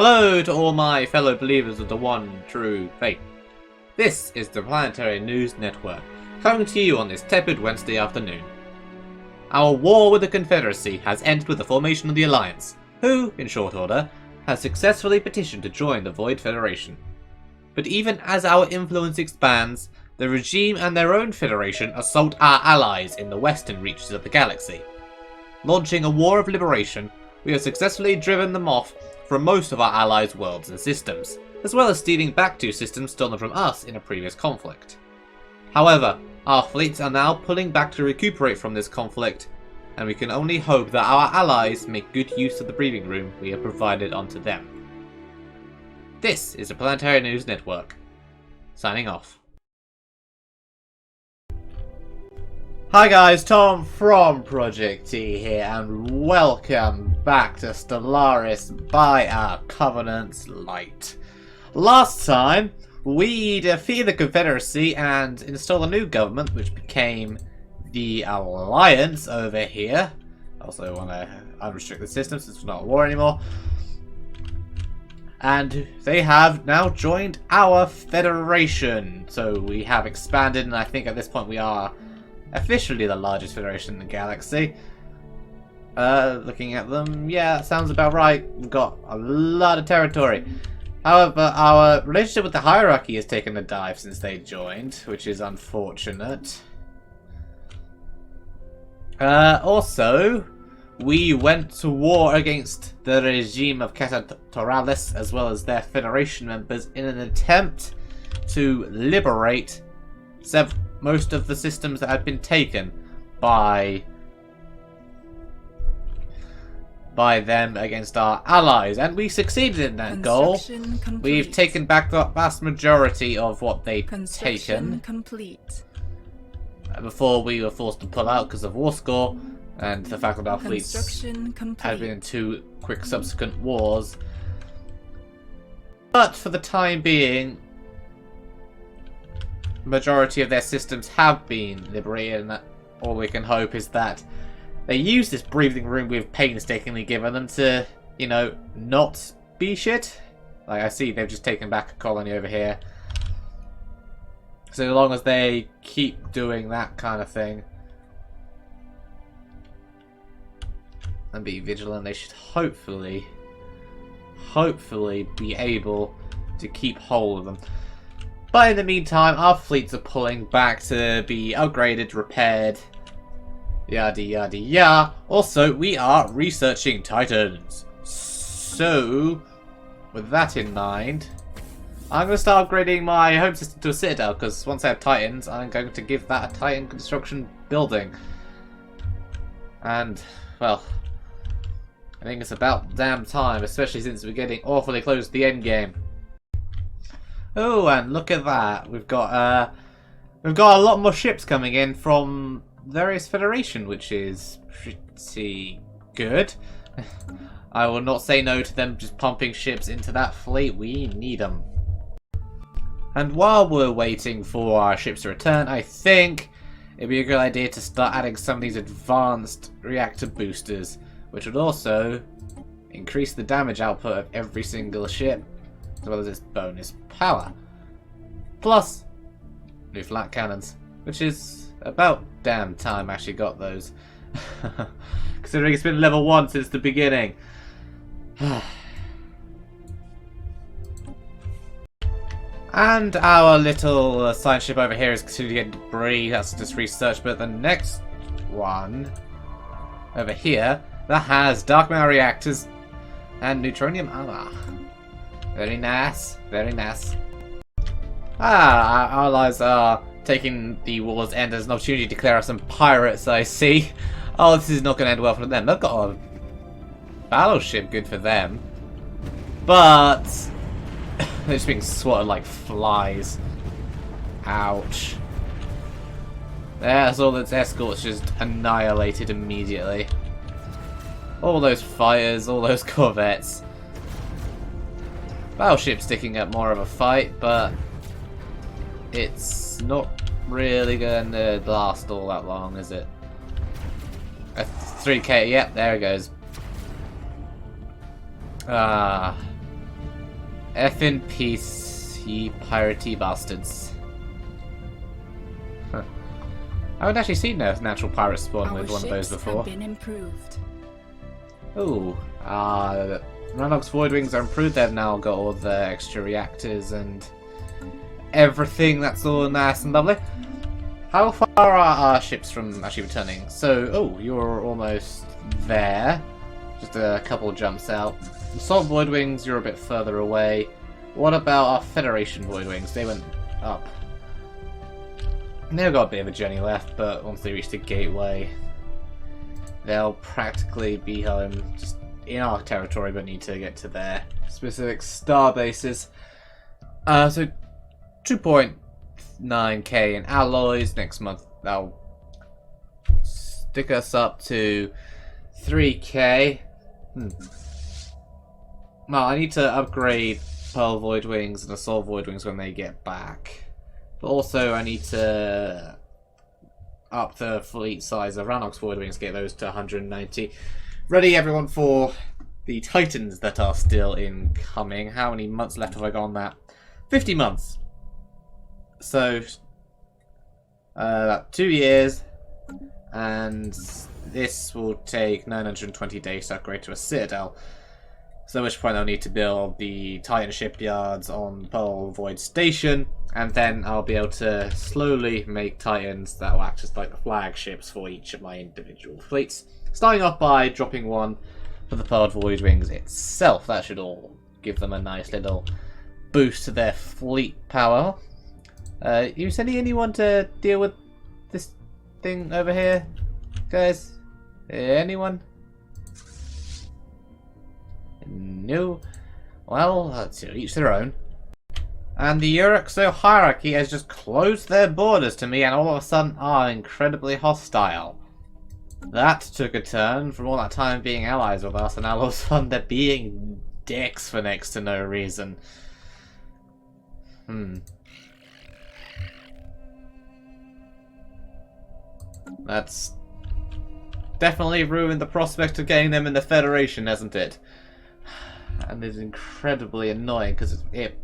Hello to all my fellow believers of the one true faith. This is the Planetary News Network, coming to you on this tepid Wednesday afternoon. Our war with the Confederacy has ended with the formation of the Alliance, who, in short order, has successfully petitioned to join the Void Federation. But even as our influence expands, the regime and their own federation assault our allies in the western reaches of the galaxy. Launching a war of liberation, we have successfully driven them off from most of our allies' worlds and systems, as well as stealing back 2 systems stolen from us in a previous conflict. However, our fleets are now pulling back to recuperate from this conflict, and we can only hope that our allies make good use of the breathing room we have provided unto them. This is the Planetary News Network. Signing off. Hi guys, Tom from Project T here, and welcome back to Stellaris by our Covenant's Light. Last time, we defeated the Confederacy and installed a new government, which became the Alliance over here. Also want to unrestrict the system since it's not a war anymore. And they have now joined our Federation. So we have expanded, and I think at this point we are officially the largest federation in the galaxy. Looking at them, yeah, that sounds about right. We've got a lot of territory. However, our relationship with the hierarchy has taken a dive since they joined, which is unfortunate. Also, we went to war against the regime of Stellaris as well as their federation members in an attempt to liberate most of the systems that had been taken by them against our allies, and we succeeded in that goal. We've taken back the vast majority of what they'd taken before we were forced to pull out because of war score and the fact that our fleets had been in 2 quick subsequent wars. But for the time being, majority of their systems have been liberated, and all we can hope is that they use this breathing room we've painstakingly given them to, you know, not be shit. Like, I see they've just taken back a colony over here. So long as they keep doing that kind of thing and be vigilant, they should hopefully be able to keep hold of them. But in the meantime, our fleets are pulling back to be upgraded, repaired, yada yada yada. Also, we are researching Titans. So, with that in mind, I'm going to start upgrading my home system to a citadel, because once I have Titans, I'm going to give that a Titan construction building. And, well, I think it's about damn time, especially since we're getting awfully close to the end game. Oh, and look at that! We've got a lot more ships coming in from various federation, which is pretty good. I will not say no to them just pumping ships into that fleet. We need them. And while we're waiting for our ships to return, I think it'd be a good idea to start adding some of these advanced reactor boosters, which would also increase the damage output of every single ship, as well as its bonus power. Plus, new flat cannons, which is about damn time I actually got those. Considering it's been level 1 since the beginning. And our little science ship over here is continuing to get debris. That's just research, but the next one over here that has dark matter reactors and neutronium armor. Very nice, very nice. Our allies are taking the war's end as an opportunity to declare us some pirates, I see. Oh, this is not going to end well for them. They've got a battleship, good for them. But they're just being swatted like flies. Ouch. There's all its escorts just annihilated immediately. All those fighters, all those corvettes. Battleship's sticking up more of a fight, but it's not really going to last all that long, is it? A 3k, yep, there it goes. F in peace, ye piratey bastards. Huh. I haven't actually seen a natural pirate spawn with one of those before. Have been improved. Ooh, Rannoch's Voidwings are improved. They've now got all the extra reactors and everything. That's all nice and lovely. How far are our ships from actually returning? So, oh, you're almost there. Just a couple of jumps out. Assault Voidwings, you're a bit further away. What about our Federation Voidwings? They went up. They've got a bit of a journey left, but once they reach the gateway, they'll practically be home, just in our territory, but need to get to their specific star bases. So 2.9k in alloys next month. That'll stick us up to 3k. Well, I need to upgrade Pearl Voidwings and Assault Voidwings when they get back. But also, I need to up the fleet size of Rannoch's Voidwings, get those to 190. Ready, everyone, for the Titans that are still incoming. How many months left have I got on that? 50 months. So, about 2 years, and this will take 920 days to upgrade to a Citadel. So at which point I'll need to build the Titan shipyards on Pearl Void Station, and then I'll be able to slowly make Titans that will act as like the flagships for each of my individual fleets. Starting off by dropping one for the Pearl Void Wings itself. That should all give them a nice little boost to their fleet power. You sending anyone to deal with this thing over here, guys? Anyone? No. Well, to each their own. And the Euruxo hierarchy has just closed their borders to me and all of a sudden are incredibly hostile. That took a turn from all that time being allies with us, and now all of a sudden they're being dicks for next to no reason. That's definitely ruined the prospect of getting them in the Federation, hasn't it? And it's incredibly annoying because it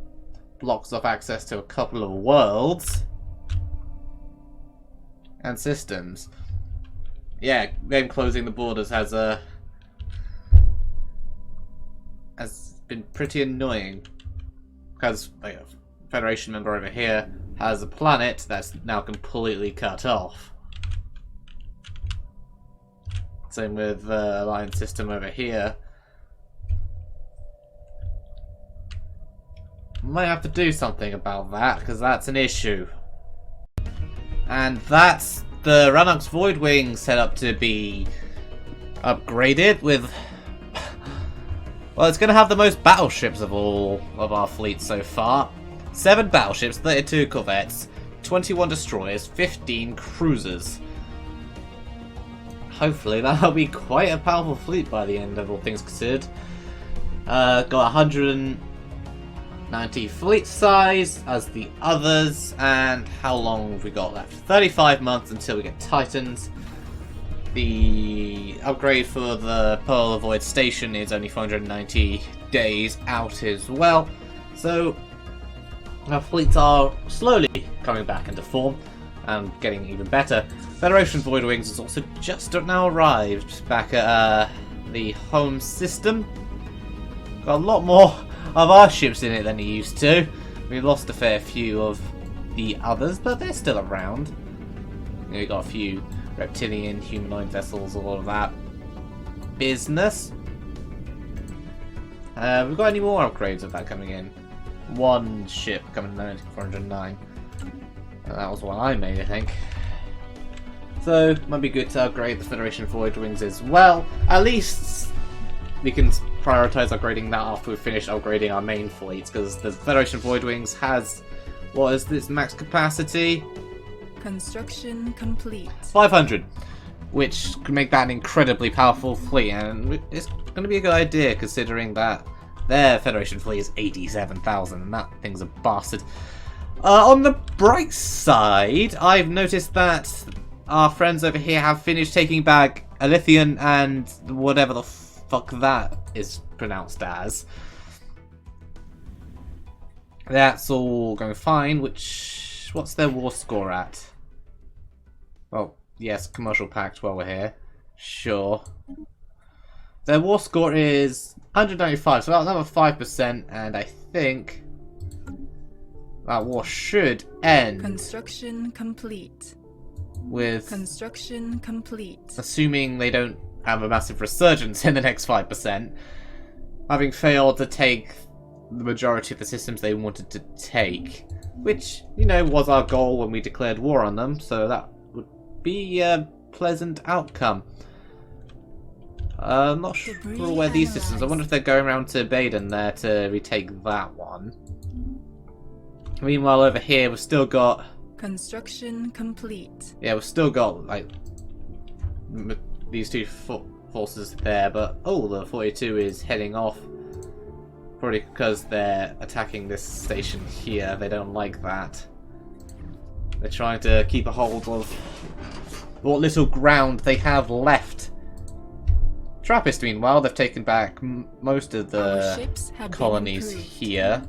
blocks off access to a couple of worlds and systems. Yeah, them closing the borders has been pretty annoying because a Federation member over here has a planet that's now completely cut off. Same with the Alliance system over here. Might have to do something about that, because that's an issue. And that's the Rannoch's Voidwing set up to be upgraded with... Well, it's going to have the most battleships of all of our fleets so far. 7 battleships, 32 corvettes, 21 destroyers, 15 cruisers. Hopefully that'll be quite a powerful fleet by the end of all things considered. Got 190 fleet size as the others, and how long have we got left? 35 months until we get Titans. The upgrade for the Pearl Void Station is only 490 days out as well, so our fleets are slowly coming back into form and getting even better. Federation Voidwings has also just now arrived back at the home system. Got a lot more of our ships in it than he used to. We lost a fair few of the others, but they're still around. We got a few reptilian, humanoid vessels, all of that business. We've got any more upgrades of that coming in? One ship coming in 409. That was one I made, I think. So, it might be good to upgrade the Federation Voidwings as well. At least we can prioritize upgrading that after we've finished upgrading our main fleets, because the Federation Voidwings has, what is this max capacity? Construction complete. 500, which could make that an incredibly powerful fleet, and it's going to be a good idea considering that their Federation fleet is 87,000, and that thing's a bastard. On the bright side, I've noticed that our friends over here have finished taking back Alithian and whatever the fuck that is pronounced as. That's all going fine, what's their war score at? Well, yes, commercial pact while we're here. Sure. Their war score is 195, so about another 5%, and I think that war should end. Construction complete. With Construction complete. assuming they don't have a massive resurgence in the next 5%, having failed to take the majority of the systems they wanted to take, which, you know, was our goal when we declared war on them, so that would be a pleasant outcome. I'm not sure where these systems. I wonder if they're going around to Baden there to retake that one. Meanwhile, over here we've still got construction complete. Yeah, we've still got like these two forces there, but oh, the 42 is heading off. Probably because they're attacking this station here. They don't like that. They're trying to keep a hold of what little ground they have left. Trappist, meanwhile, they've taken back most of the colonies here.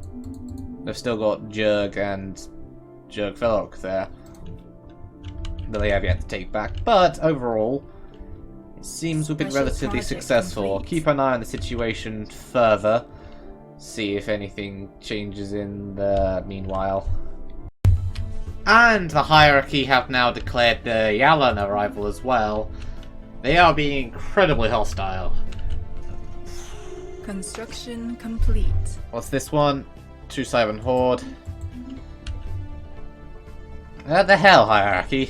They've still got Jurg and Jurg-Velok there that they have yet to take back. But overall, it seems we've been relatively successful. Complete. Keep an eye on the situation further. See if anything changes in the meanwhile. And the hierarchy have now declared the Yalan arrival as well. They are being incredibly hostile. Construction complete. What's this one? True Siren Horde. What the hell, hierarchy?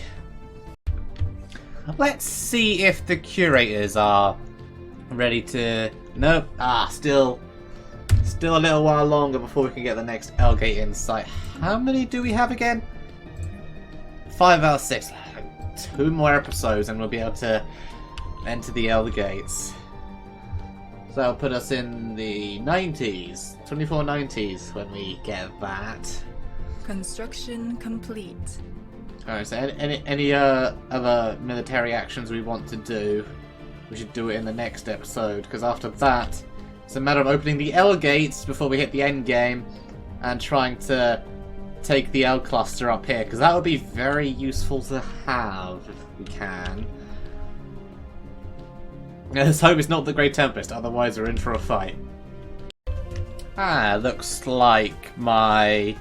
Let's see if the curators are ready to... Nope. Still a little while longer before we can get the next L-Gate in sight. How many do we have again? 5 out of 6. 2 more episodes and we'll be able to enter the L-Gates. So that'll put us in the 90s. 2490s when we get that. Construction complete. Alright, so any other military actions we want to do, we should do it in the next episode, because after that, it's a matter of opening the L gates before we hit the end game, and trying to take the L cluster up here, because that would be very useful to have, if we can. Let's hope it's not the Great Tempest, otherwise we're in for a fight. Looks like my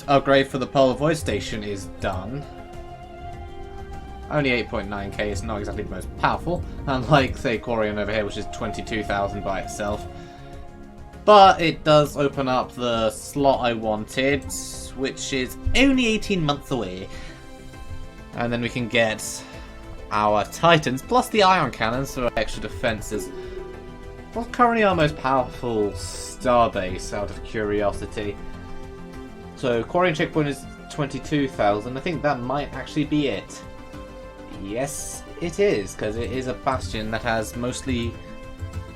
upgrade for the Polar Void Station is done. Only 8.9k is not exactly the most powerful, unlike, say, Corian over here, which is 22,000 by itself. But it does open up the slot I wanted, which is only 18 months away. And then we can get our Titans, plus the Ion Cannons for extra defences. What's currently our most powerful starbase, out of curiosity? So, Corian checkpoint is 22,000. I think that might actually be it. Yes, it is, because it is a bastion that has mostly...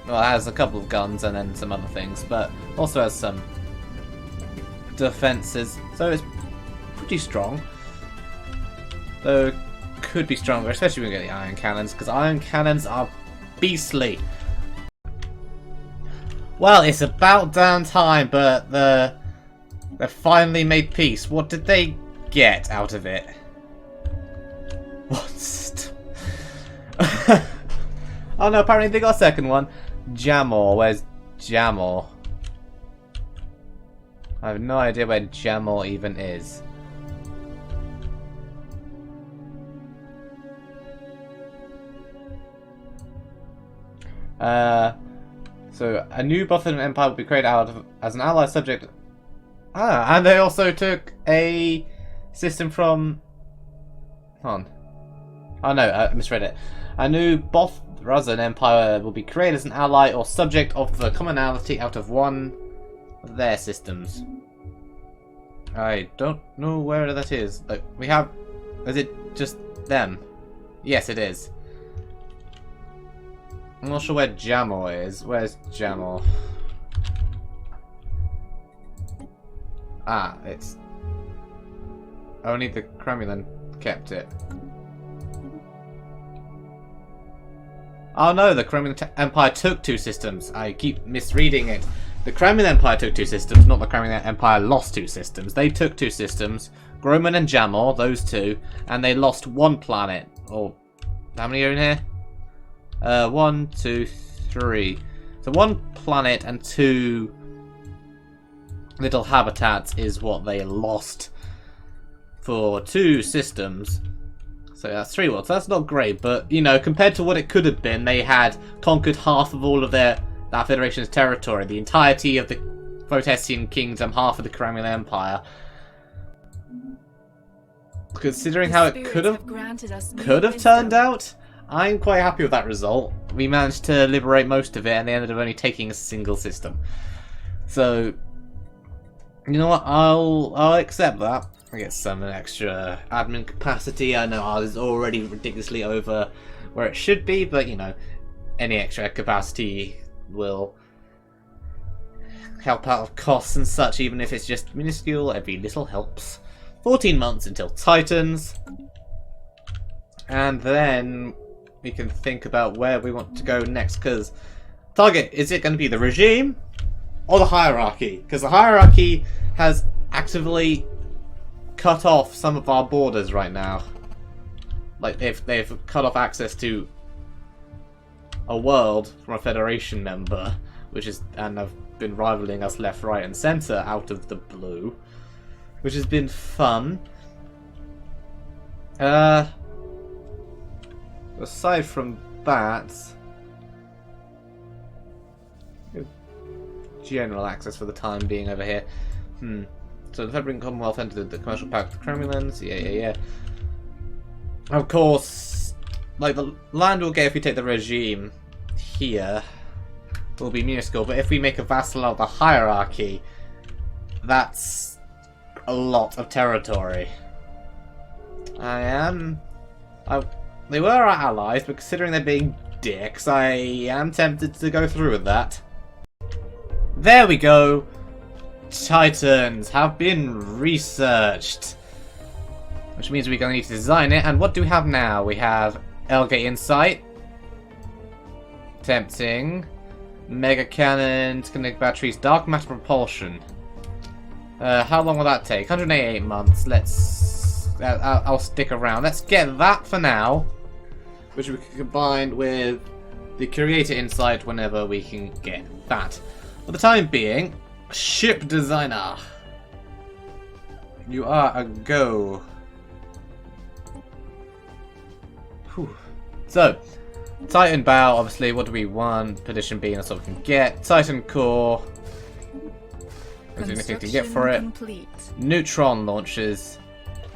Well, it has a couple of guns and then some other things, but also has some defences. So it's pretty strong. Though it could be stronger, especially when we get the Ion Cannons, because Ion Cannons are beastly. Well, it's about damn time, but they finally made peace. What did they get out of it? What? Oh no, apparently they got a second one. Jamor. Where's Jamor? I have no idea where Jamor even is. So a new Bothan Empire will be created out of as an allied subject. And they also took a system from... Hold on. Oh no, I misread it. A new Bothrazan Empire will be created as an ally or subject of the commonality out of one of their systems. I don't know where that is. Like, we have... Is it just them? Yes, it is. I'm not sure where Jamor is. Where's Jamor? It's... Only the Kremlin kept it. Oh no, the Kremlin Empire took 2 systems. I keep misreading it. The Kremlin Empire took 2 systems, not the Kremlin Empire lost 2 systems. They took 2 systems, Groman and Jamor, those 2, and they lost 1 planet. Or, how many are in here? 1, 2, 3. So 1 planet and 2 little habitats is what they lost for 2 systems. So that's 3 worlds. That's not great, but, you know, compared to what it could have been, they had conquered half of all of that Federation's territory, the entirety of the Protestian Kingdom, half of the Kremlin Empire. Considering how it could have turned out, I'm quite happy with that result. We managed to liberate most of it, and they ended up only taking a single system. So, you know what? I'll accept that. I get some extra admin capacity. I know ours is already ridiculously over where it should be, but you know, any extra capacity will help out of costs and such, even if it's just minuscule. Every little helps. 14 months until Titans, and then we can think about where we want to go next, because target, is it going to be the regime or the hierarchy? Because the hierarchy has actively cut off some of our borders right now. Like, they've cut off access to a world from a Federation member, and have been rivaling us left, right, and center out of the blue, which has been fun. Aside from that, general access for the time being over here. So the Federation Commonwealth entered the commercial pact with the Kremlins. Yeah. Of course, like, the land we'll get if we take the regime here will be minuscule, but if we make a vassal out of the hierarchy, that's a lot of territory. They were our allies, but considering they're being dicks, I am tempted to go through with that. There we go. Titans have been researched, which means we're going to need to design it. And what do we have now? We have L-Gate Insight, tempting, Mega Cannon, Kinetic Batteries, Dark Matter Propulsion. How long will that take? 188 months. I'll stick around. Let's get that for now, which we can combine with the Creator Insight whenever we can get that. For the time being, Ship Designer, you are a go. Whew. So, Titan Bow, obviously, what do we want? Petition B, that's what we can get. Titan Core, is there anything to get for it? Complete. Neutron launchers,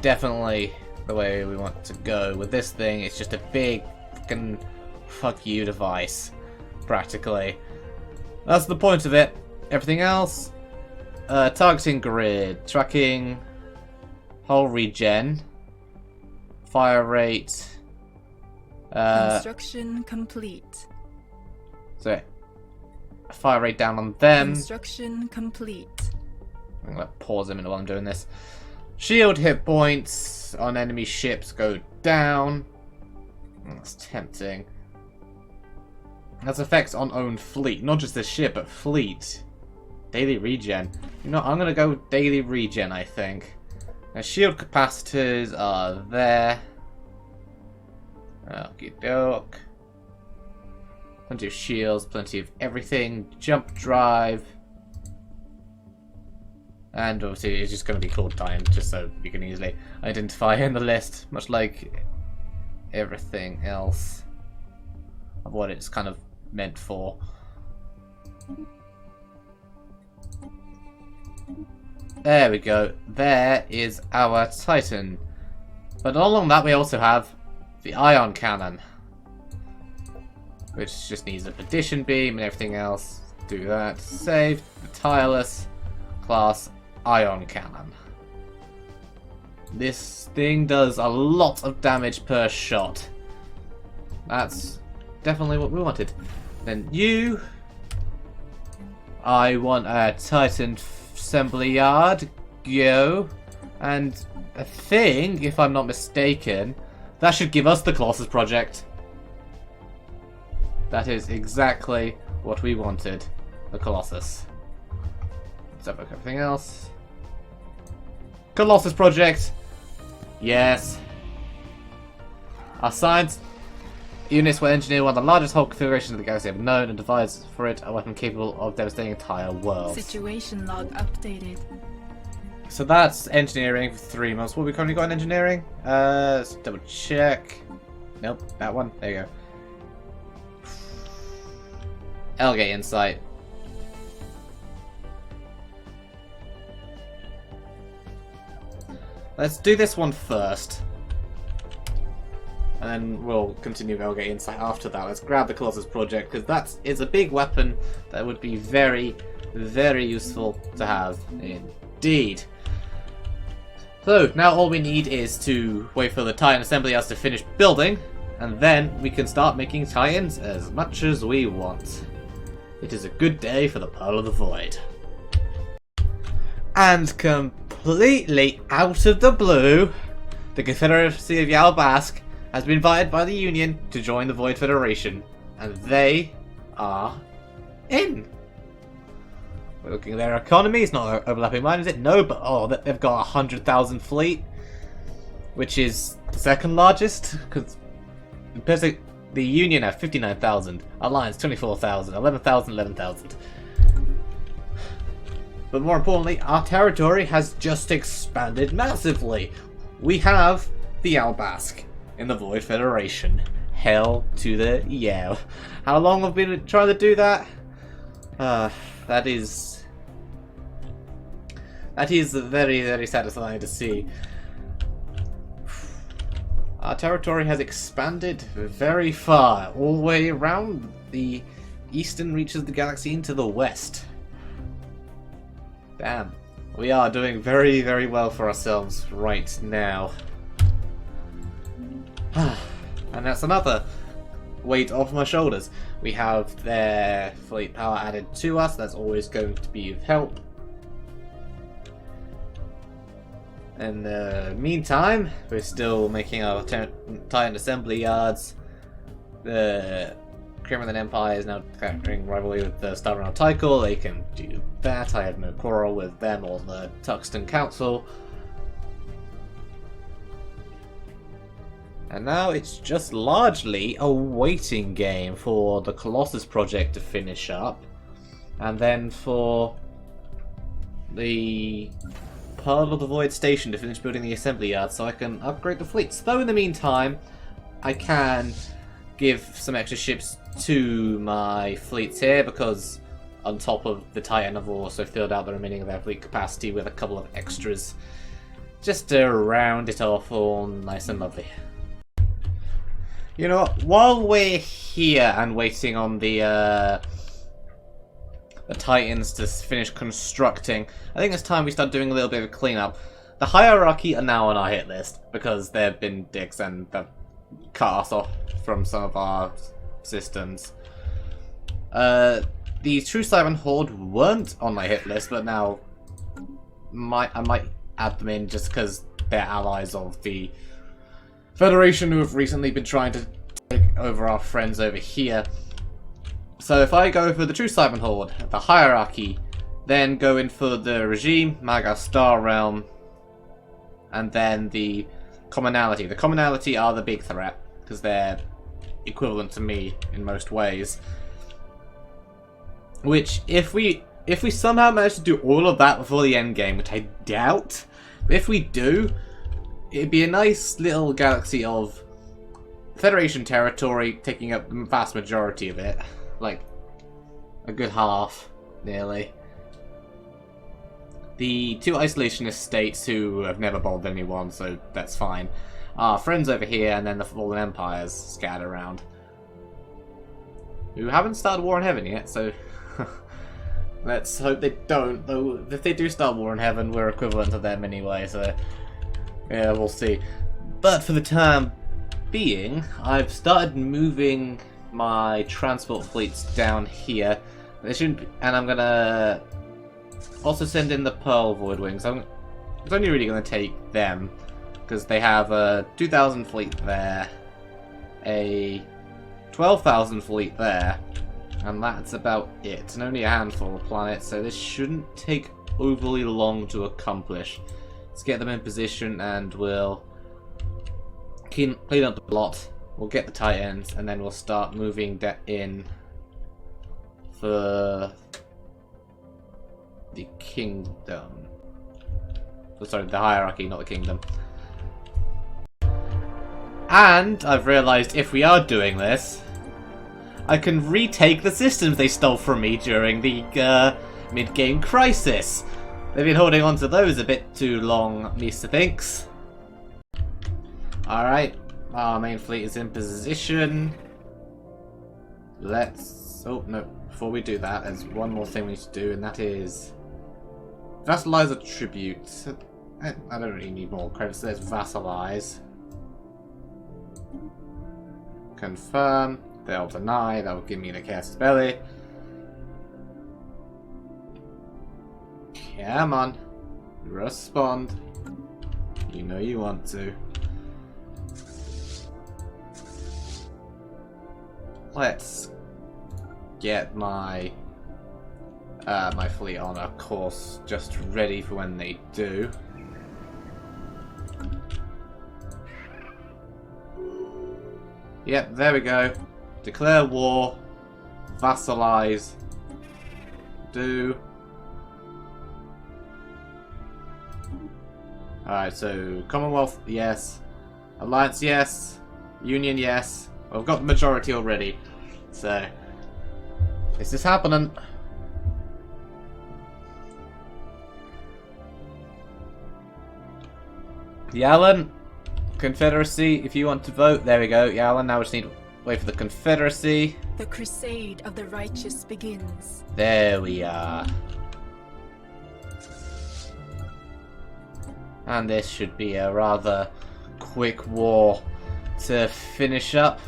definitely the way we want to go. With this thing, it's just a big fucking fuck you device, practically. That's the point of it. Everything else, targeting grid, tracking, hull regen, fire rate. Construction complete. So, fire rate down on them. Construction complete. I'm gonna pause a minute while I'm doing this. Shield hit points on enemy ships go down. That's tempting. Has effects on own fleet, not just the ship, but fleet. Daily regen. You know, I'm gonna go daily regen, I think. Now, shield capacitors are there. Okie doke. Plenty of shields, plenty of everything. Jump drive. And obviously it's just going to be called Titan, just so you can easily identify in the list, much like everything else of what it's kind of meant for. There we go. There is our Titan. But along that we also have the ion cannon, which just needs a petition beam and everything else. Do that. Save the tireless class ion cannon. This thing does a lot of damage per shot. That's definitely what we wanted. Then you, I want a Titan assembly yard. Go. And I think, if I'm not mistaken, that should give us the Colossus project. That is exactly what we wanted. The Colossus. Let's have a look at everything else. Colossus Project. Yes. Our science units will engineer one of the largest hull configurations of the galaxy ever known and devise for it a weapon capable of devastating entire worlds. Situation log updated. So that's engineering for 3 months. What have we currently got in engineering? Let's double check. Nope, that one. There you go. Elgate Insight. Let's do this one first. And then we'll continue Elgate Insight after that. Let's grab the Colossus Project, because that is a big weapon that would be very, very useful to have indeed. So, now all we need is to wait for the Titan assembly yards to finish building, and then we can start making Titans as much as we want. It is a good day for the Pearl of the Void. And completely out of the blue, the Confederacy of Yalbask has been invited by the Union to join the Void Federation, and they are in. We're looking at their economy. It's not overlapping mine, is it? No, but oh, they've got 100,000 fleet, which is the second largest. Because the Union have 59,000, Alliance 24,000, 11,000, 11,000. But more importantly, our territory has just expanded massively. We have the Albask in the Void Federation. Hell to the yeah. How long have we been trying to do that? That is very, very satisfying to see. Our territory has expanded very far, all the way around the eastern reaches of the galaxy into the west. Damn. We are doing very, very well for ourselves right now. And that's another weight off my shoulders. We have their fleet power added to us. That's always going to be of help. In the meantime, we're still making our Titan assembly yards. The Criminal Empire is now declaring rivalry with the Star Tycho. They can do that. I have no quarrel with them or the Tuxton Council. And now it's just largely a waiting game for the Colossus Project to finish up. And then for the Pearl of the Void Station to finish building the assembly yard so I can upgrade the fleets. Though in the meantime, I can give some extra ships to my fleets here, because on top of the Titan I've also filled out the remaining of their fleet capacity with a couple of extras just to round it off all nice and lovely. You know what, while we're here and waiting on the Titans to finish constructing, I think it's time we start doing a little bit of a cleanup. The hierarchy are now on our hit list because they've been dicks and they've cut us off from some of our systems. The True Siren Horde weren't on my hit list, but now I might add them in just because they're allies of the Federation who have recently been trying to take over our friends over here. So if I go for the True Siren Horde, the hierarchy, then go in for the Regime, Maga Star Realm, and then the Commonality. The Commonality are the big threat, because they're equivalent to me in most ways. Which, if we somehow manage to do all of that before the end game, which I doubt, but if we do, it'd be a nice little galaxy of Federation territory taking up the vast majority of it. Like, a good half, nearly. The two isolationist states who have never bothered anyone, so that's fine. Our friends over here, and then the fallen empires scattered around. Who haven't started War in Heaven yet, so let's hope they don't. Though if they do start War in Heaven, we're equivalent to them anyway, so yeah, we'll see. But for the time being, I've started moving my transport fleets down here. They shouldn't be, and I'm gonna also send in the Pearl Void Wings. It's only really gonna take them because they have a 2,000 fleet there, a 12,000 fleet there, and that's about it. And only a handful of planets, so this shouldn't take overly long to accomplish. Let's get them in position and we'll clean up the plot. We'll get the Titans and then we'll start moving that in for the kingdom. Oh, sorry, the hierarchy, not the kingdom. And I've realised if we are doing this, I can retake the systems they stole from me during the mid-game crisis. They've been holding on to those a bit too long, Mr. Thinks. Alright, our main fleet is in position. Let's... oh, no. Before we do that, there's one more thing we need to do, and that is... vassalize a tribute. I don't really need more credits. There's vassalize. Confirm. They'll deny. That will give me the chaos belly. Come on. Respond. You know you want to. Let's get my my fleet on a course just ready for when they do. Yep, there we go. Declare war. Vassalize. Do. Alright, so Commonwealth, yes. Alliance, yes. Union, yes. Well, I've got the majority already. So, is this happening? Yalan, Confederacy, if you want to vote, there we go. Yalan, now we just need to wait for the Confederacy. The crusade of the righteous begins. There we are. And this should be a rather quick war to finish up.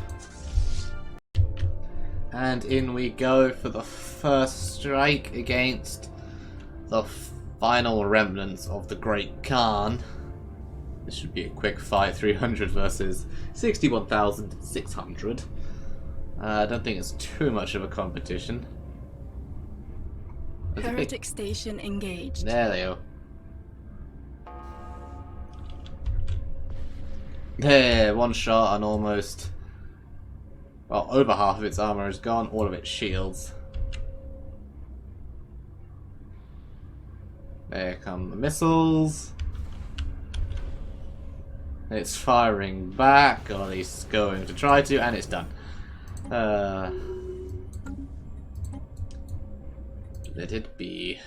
And in we go for the first strike against the final remnants of the Great Khan. This should be a quick fight, 300 versus 61,600. I don't think it's too much of a competition. Heretic station engaged. There they are. There, one shot and almost... well, over half of its armor is gone, all of its shields. There come the missiles. It's firing back, or at least going to try to, and it's done. Let it be.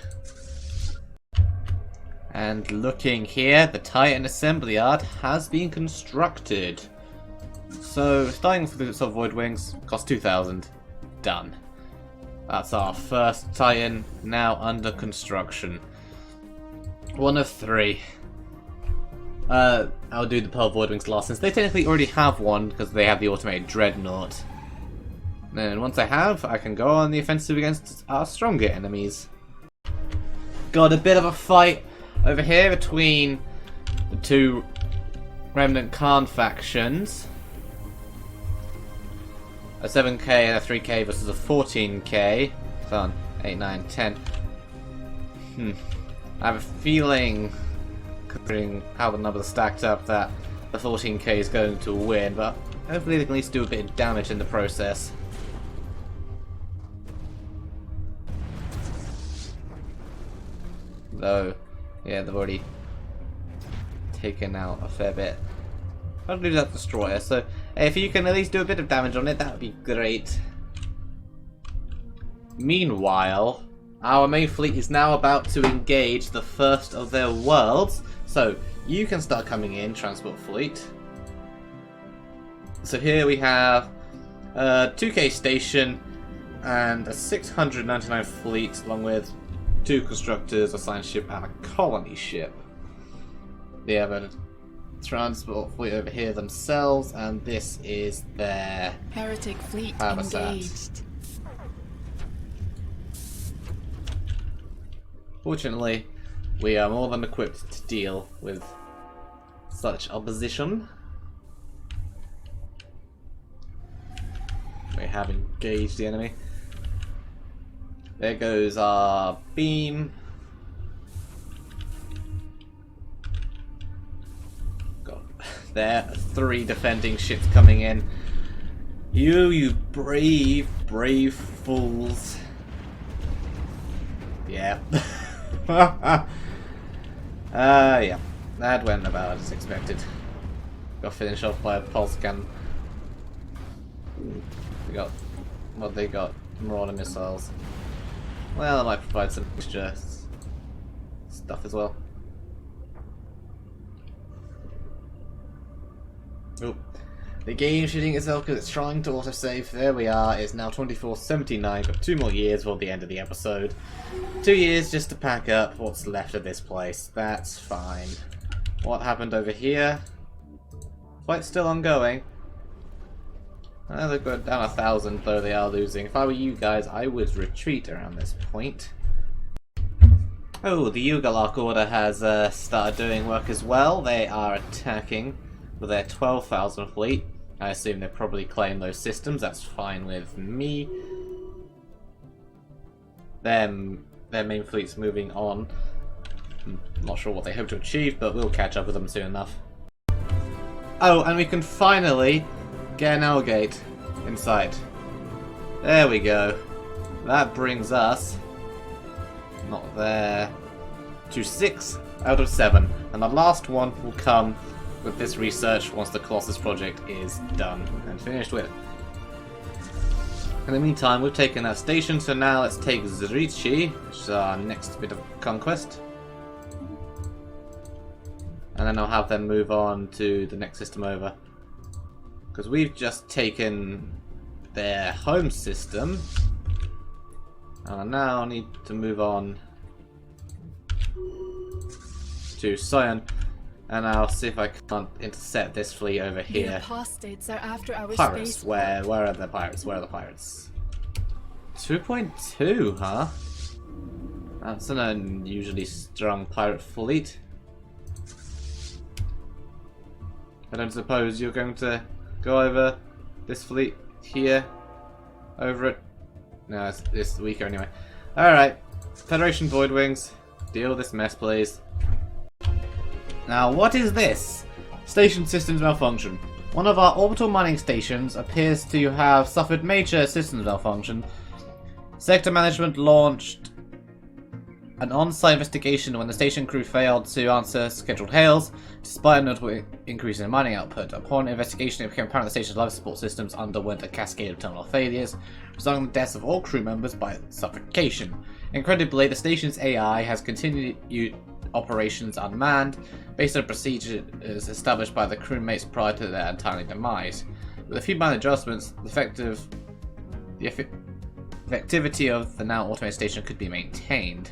And looking here, the Titan assembly yard has been constructed. So, starting with the sort of void wings, cost 2,000. Done. That's our first Titan, now under construction. One of 3. I'll do the Pearl Void Wings last, since they technically already have one, because they have the automated Dreadnought. And once I have, I can go on the offensive against our stronger enemies. Got a bit of a fight over here between the two Remnant Khan factions. A 7k and a 3k versus a 14k. So on 8, 9, 10. I have a feeling, considering how the numbers are stacked up, that the 14k is going to win, but hopefully they can at least do a bit of damage in the process. Though, yeah, they've already taken out a fair bit. I'll do that destroyer, so if you can at least do a bit of damage on it, that would be great. Meanwhile, our main fleet is now about to engage the first of their worlds, so you can start coming in, transport fleet. So here we have a 2k station and a 699 fleet, along with 2 constructors, a science ship, and a colony ship. They have a transport fleet over here themselves, and this is their Heretic fleet habitat. engaged. Fortunately, we are more than equipped to deal with such opposition. We have engaged the enemy. There goes our beam. There are 3 defending ships coming in. You brave, brave fools. Yeah. Yeah. That went about as expected. Got finished off by a pulse cannon. We got... what they got? Marauder missiles. Well, I might provide some extra stuff as well. Oop. The game shooting itself because it's trying to autosave. There we are. It's now 24:79. Got 2 more years for the end of the episode. 2 years just to pack up what's left of this place. That's fine. What happened over here? Fight's still ongoing. They've got down 1,000, though they are losing. If I were you guys, I would retreat around this point. Oh, the Yugalak Order has started doing work as well. They are attacking with their 12,000 fleet. I assume they probably claim those systems. That's fine with me. Their main fleet's moving on. I'm not sure what they hope to achieve, but we'll catch up with them soon enough. Oh, and we can finally get an L-gate in sight. There we go. That brings us, not there, to 6 out of 7. And the last one will come with this research once the Colossus project is done and finished with. In the meantime, we've taken that station, so now let's take Zrichi, which is our next bit of conquest. And then I'll have them move on to the next system over. Because we've just taken their home system. And I now need to move on to Sion. And I'll see if I can't intercept this fleet over here. The apostates are after our Pirates, space. where are the pirates? Where are the pirates? 2.2, huh? That's an unusually strong pirate fleet. I don't suppose you're going to go over this fleet here? Over it? No, it's weaker anyway. Alright. Federation Voidwings, deal with this mess, please. Now, what is this? Station systems malfunction. One of our orbital mining stations appears to have suffered major systems malfunction. Sector management launched an on-site investigation when the station crew failed to answer scheduled hails, despite a notable increase in mining output. Upon investigation, it became apparent the station's life support systems underwent a cascade of terminal failures, resulting in the deaths of all crew members by suffocation. Incredibly, the station's AI has continued operations unmanned, based on procedures established by the crewmates prior to their untimely demise. With a few minor adjustments, the effectivity of the now automated station could be maintained.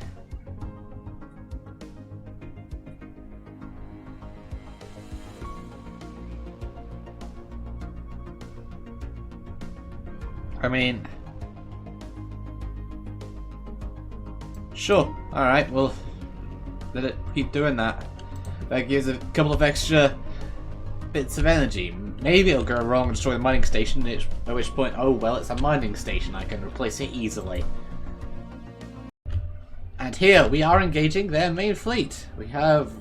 I mean, sure, alright, well, let it keep doing that. That gives a couple of extra bits of energy. Maybe it'll go wrong and destroy the mining station, at which point, oh well, it's a mining station, I can replace it easily. And here, we are engaging their main fleet. We have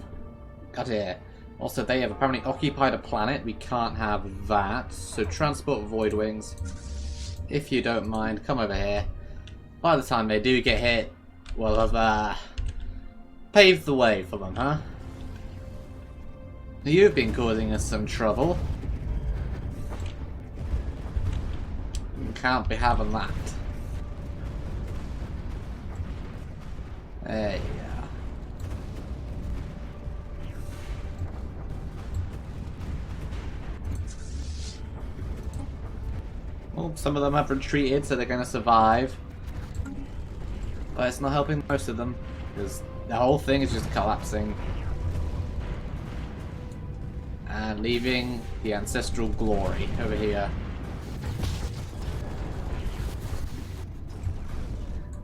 got here. Also, they have apparently occupied a planet. We can't have that. So transport Voidwings. If you don't mind, come over here. By the time they do get hit, we'll have paved the way for them, huh? You've been causing us some trouble. Can't be having that. There you go. Well, some of them have retreated, so they're going to survive. But it's not helping most of them, because the whole thing is just collapsing. And leaving the ancestral glory over here.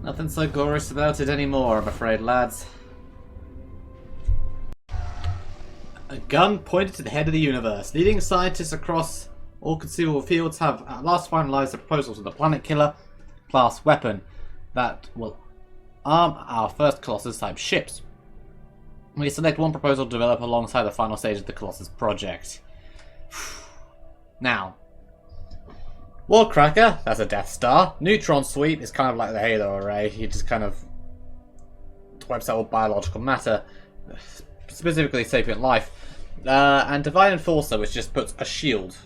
Nothing so glorious about it anymore, I'm afraid, lads. A gun pointed to the head of the universe. Leading scientists across all conceivable fields have at last finalized the proposals of the Planet Killer class weapon that will arm our first Colossus-type ships. We select one proposal to develop alongside the final stage of the Colossus project. Now, World Cracker, that's a Death Star. Neutron Sweep is kind of like the Halo Array. He just kind of wipes out all biological matter, specifically sapient life. And Divine Enforcer, which just puts a shield.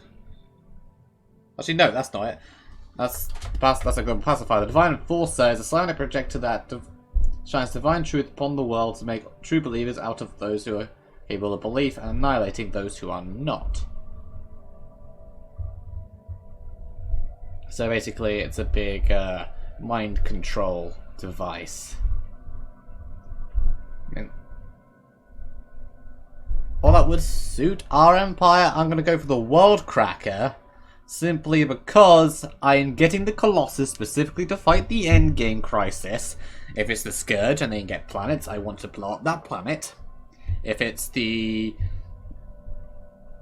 Actually, no, that's not it. That's a good pacifier. The Divine Enforcer is a psionic projector that shines divine truth upon the world to make true believers out of those who are capable of belief and annihilating those who are not. So basically, it's a big mind control device. Well, that would suit our empire. I'm going to go for the World Cracker, simply because I'm getting the Colossus specifically to fight the endgame crisis. If it's the Scourge and they can get planets, I want to blow up that planet. If it's the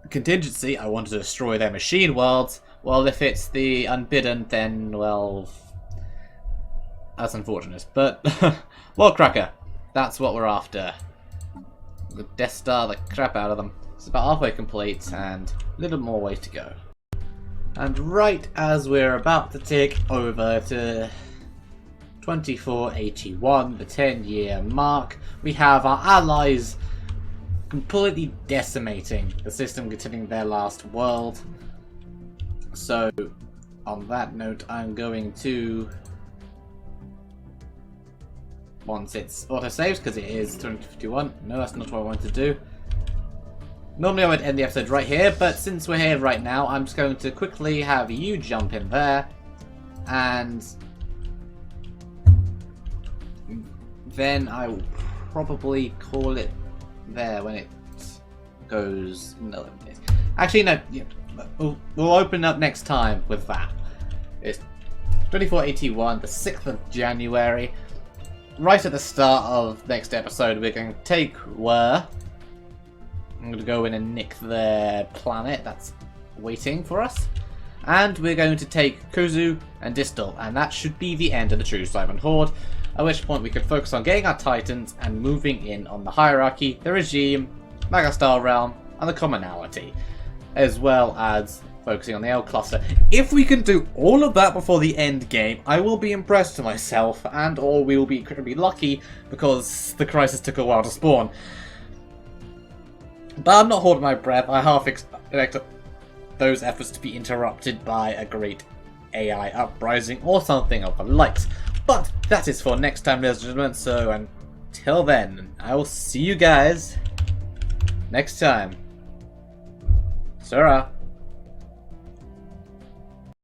Contingency, I want to destroy their machine worlds. Well, if it's the Unbidden, then, well, that's unfortunate. But, World Cracker, that's what we're after. The Death Star the crap out of them. It's about halfway complete and a little more way to go. And right as we're about to tick over to 2481, the 10-year mark, we have our allies completely decimating the system containing their last world. So, on that note, I'm going to, once it's auto-saves, because it is 2051. No, that's not what I wanted to do. Normally I would end the episode right here, but since we're here right now, I'm just going to quickly have you jump in there, and then I will probably call it there when it goes. No, actually, no. Yeah, we'll open up next time with that. It's 2481, the 6th of January. Right at the start of next episode, we're going to take Wur. I'm going to go in and nick their planet that's waiting for us. And we're going to take Kuzu and Distal, and that should be the end of the True Simon Horde. At which point we could focus on getting our Titans and moving in on the hierarchy, the regime, Megastar Realm, and the commonality. As well as focusing on the L cluster. If we can do all of that before the end game, I will be impressed with myself, and or we will be incredibly lucky because the crisis took a while to spawn. But I'm not holding my breath. I half expect those efforts to be interrupted by a great AI uprising or something of the likes. But that is for next time, ladies and gentlemen. So until then, I will see you guys next time. Sarah.